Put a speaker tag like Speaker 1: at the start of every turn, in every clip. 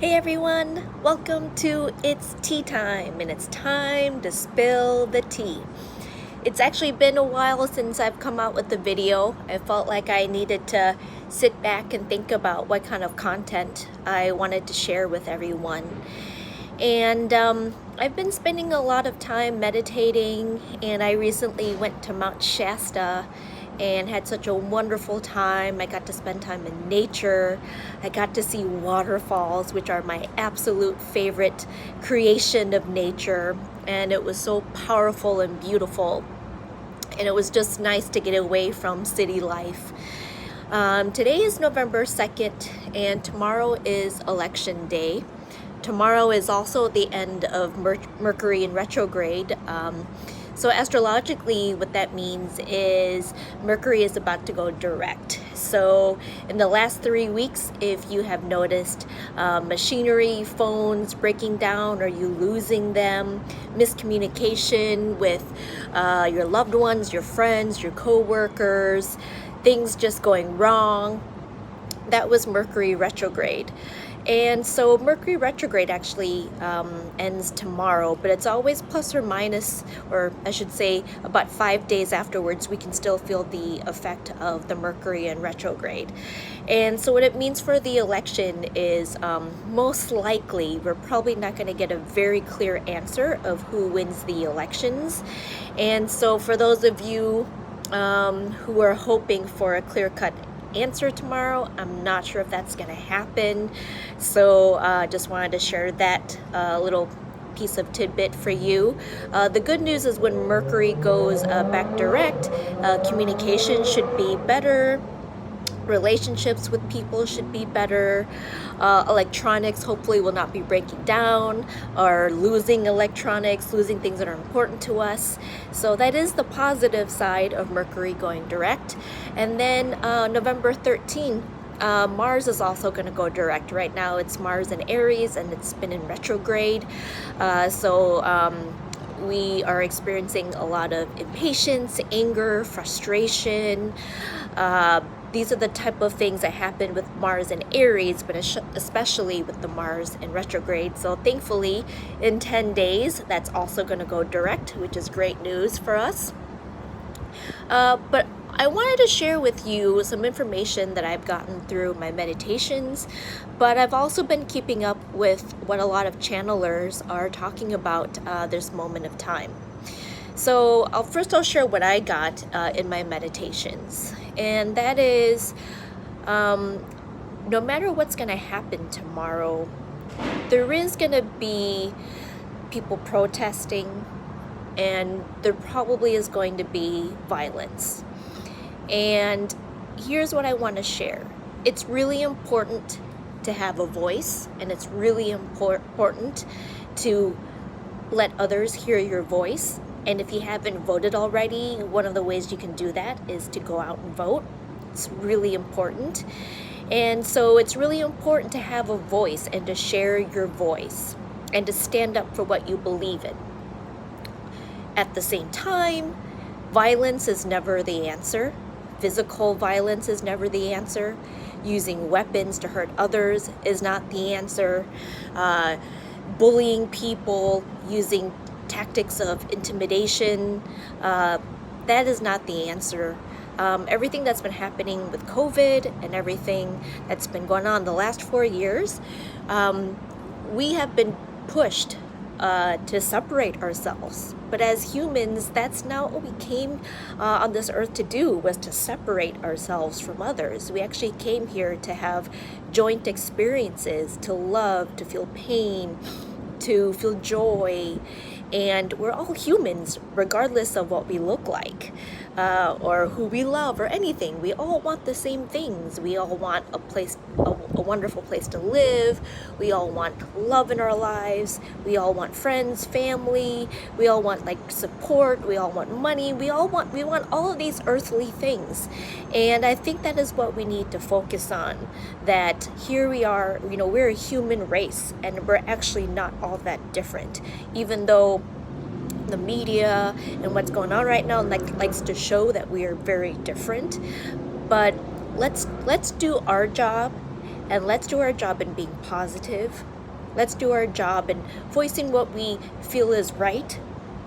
Speaker 1: Hey everyone, welcome to It's Tea Time, and it's time to spill the tea. It's actually been a while since I've come out with the video. I felt like I needed to sit back and think about what kind of content I wanted to share with everyone. And I've been spending a lot of time meditating, and I recently went to Mount Shasta and had such a wonderful time. I got to spend time in nature. I got to see waterfalls, which are my absolute favorite creation of nature, and it was so powerful and beautiful. And it was just nice to get away from city life. Today is November 2nd, and tomorrow is election day. Tomorrow is also the end of Mercury in retrograde. So astrologically, what that means is Mercury is about to go direct. So in the last 3 weeks, if you have noticed machinery, phones breaking down or you losing them, miscommunication with your loved ones, your friends, your co-workers, things just going wrong, that was Mercury retrograde. And so Mercury retrograde actually ends tomorrow, but it's always plus or minus, or I should say about 5 days afterwards, we can still feel the effect of the Mercury in retrograde. And so what it means for the election is most likely we're probably not going to get a very clear answer of who wins the elections. And so for those of you who are hoping for a clear-cut answer tomorrow, I'm not sure if that's going to happen. So just wanted to share that little piece of tidbit for you. The good news is when Mercury goes back direct, communication should be better. Relationships with people should be better. Electronics hopefully will not be breaking down or losing electronics, losing things that are important to us. So that is the positive side of Mercury going direct. And then November 13th, Mars is also going to go direct. Right now it's Mars in Aries and it's been in retrograde. We are experiencing a lot of impatience, anger, frustration. These are the type of things that happen with Mars and Aries, but especially with the Mars in retrograde. So thankfully, in 10 days, that's also going to go direct, which is great news for us. But I wanted to share with you some information that I've gotten through my meditations, but I've also been keeping up with what a lot of channelers are talking about this moment of time. So I'll share what I got in my meditations, and that is no matter what's going to happen tomorrow, there is going to be people protesting, and there probably is going to be violence. And here's what I want to share. It's really important to have a voice, and it's really important to let others hear your voice. And if you haven't voted already, one of the ways you can do that is to go out and vote. It's really important. And so it's really important to have a voice and to share your voice and to stand up for what you believe in. At the same time, violence is never the answer. Physical violence is never the answer. Using weapons to hurt others is not the answer. Bullying people, using tactics of intimidation, that is not the answer. Everything that's been happening with COVID and everything that's been going on the last 4 years, we have been pushed to separate ourselves. But as humans, that's not what we came on this earth to do, was to separate ourselves from others. We actually came here to have joint experiences, to love, to feel pain, to feel joy. And we're all humans, regardless of what we look like or who we love or anything. We all want the same things. We all want a wonderful place to live. We all want love in our lives. We all want friends, family. We all want support. We all want money. We want all of these earthly things. And I think that is what we need to focus on. That here we are, we're a human race, and we're actually not all that different, even though the media and what's going on right now likes to show that we are very different. But let's do our job And let's do our job in being positive. Let's do our job in voicing what we feel is right,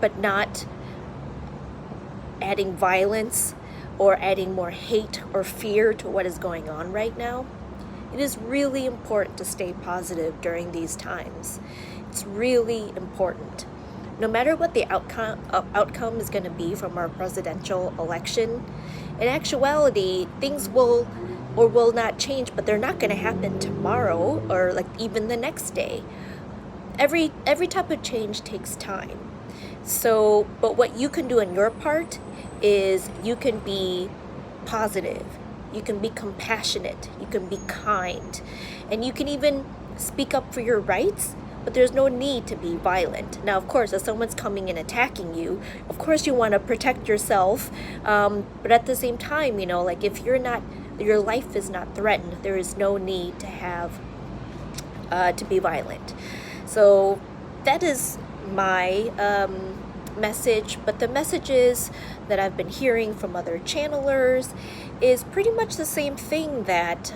Speaker 1: but not adding violence or adding more hate or fear to what is going on right now. It is really important to stay positive during these times. It's really important. No matter what the outcome is going to be from our presidential election, in actuality, things will or will not change, but they're not going to happen tomorrow or like even the next day. Every type of change takes time. So, but what you can do in your part is you can be positive, you can be compassionate, you can be kind, and you can even speak up for your rights, but there's no need to be violent. Now, of course, if someone's coming and attacking you, of course you want to protect yourself, but at the same time, you know, like if your life is not threatened, there is no need to have to be violent. So that is my message, but the messages that I've been hearing from other channelers is pretty much the same thing, that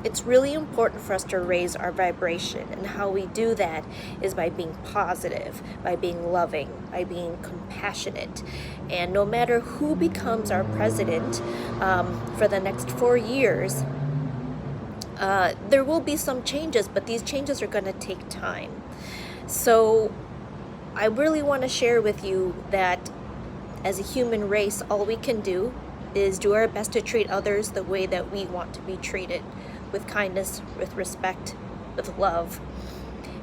Speaker 1: it's really important for us to raise our vibration, and how we do that is by being positive, by being loving, by being compassionate. And no matter who becomes our president for the next 4 years, there will be some changes, but these changes are going to take time. So I really want to share with you that as a human race, all we can do is do our best to treat others the way that we want to be treated, with kindness, with respect, with love.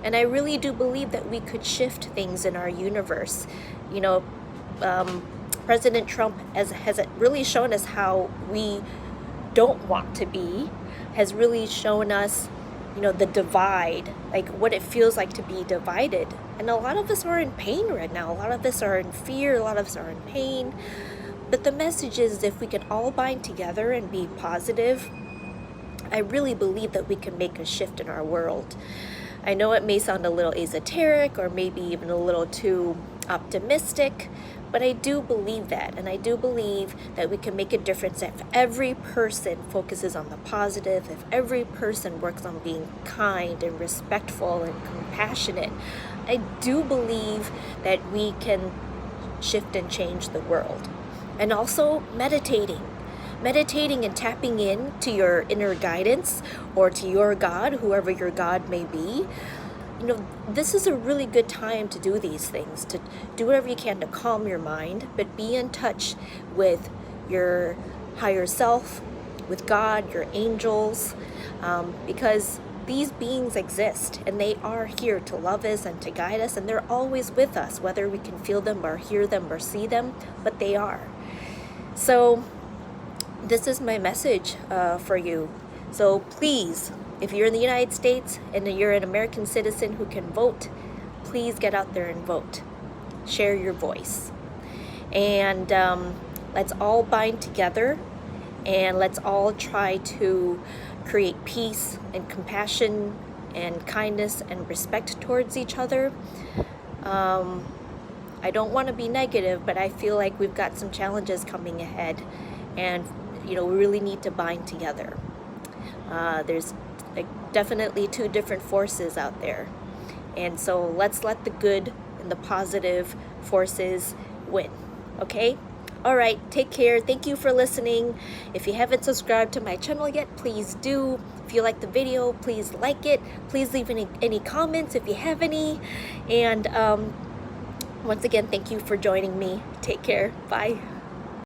Speaker 1: And I really do believe that we could shift things in our universe. You know, President Trump has really shown us how we don't want to be, has really shown us, you know, the divide, like what it feels like to be divided. And a lot of us are in pain right now. A lot of us are in fear. A lot of us are in pain. But the message is, if we can all bind together and be positive, I really believe that we can make a shift in our world. I know it may sound a little esoteric or maybe even a little too optimistic, but I do believe that, and I do believe that we can make a difference if every person focuses on the positive, if every person works on being kind and respectful and compassionate. I do believe that we can shift and change the world. And also meditating and tapping in to your inner guidance, or to your God, whoever your God may be. You know, this is a really good time to do these things, to do whatever you can to calm your mind, but be in touch with your higher self, with God, your angels, because these beings exist, and they are here to love us and to guide us, and they're always with us, whether we can feel them or hear them or see them, but they are. So this is my message for you. So please, if you're in the United States and you're an American citizen who can vote, please get out there and vote. Share your voice. And let's all bind together, and let's all try to create peace and compassion and kindness and respect towards each other. I don't want to be negative, but I feel like we've got some challenges coming ahead, and you know, we really need to bind together. There's like definitely two different forces out there, and so let's let the good and the positive forces win. Okay? All right, take care. Thank you for listening. If you haven't subscribed to my channel yet, please do. If you like the video, please like it. Please leave any comments if you have any. And once again, thank you for joining me. Take care. Bye.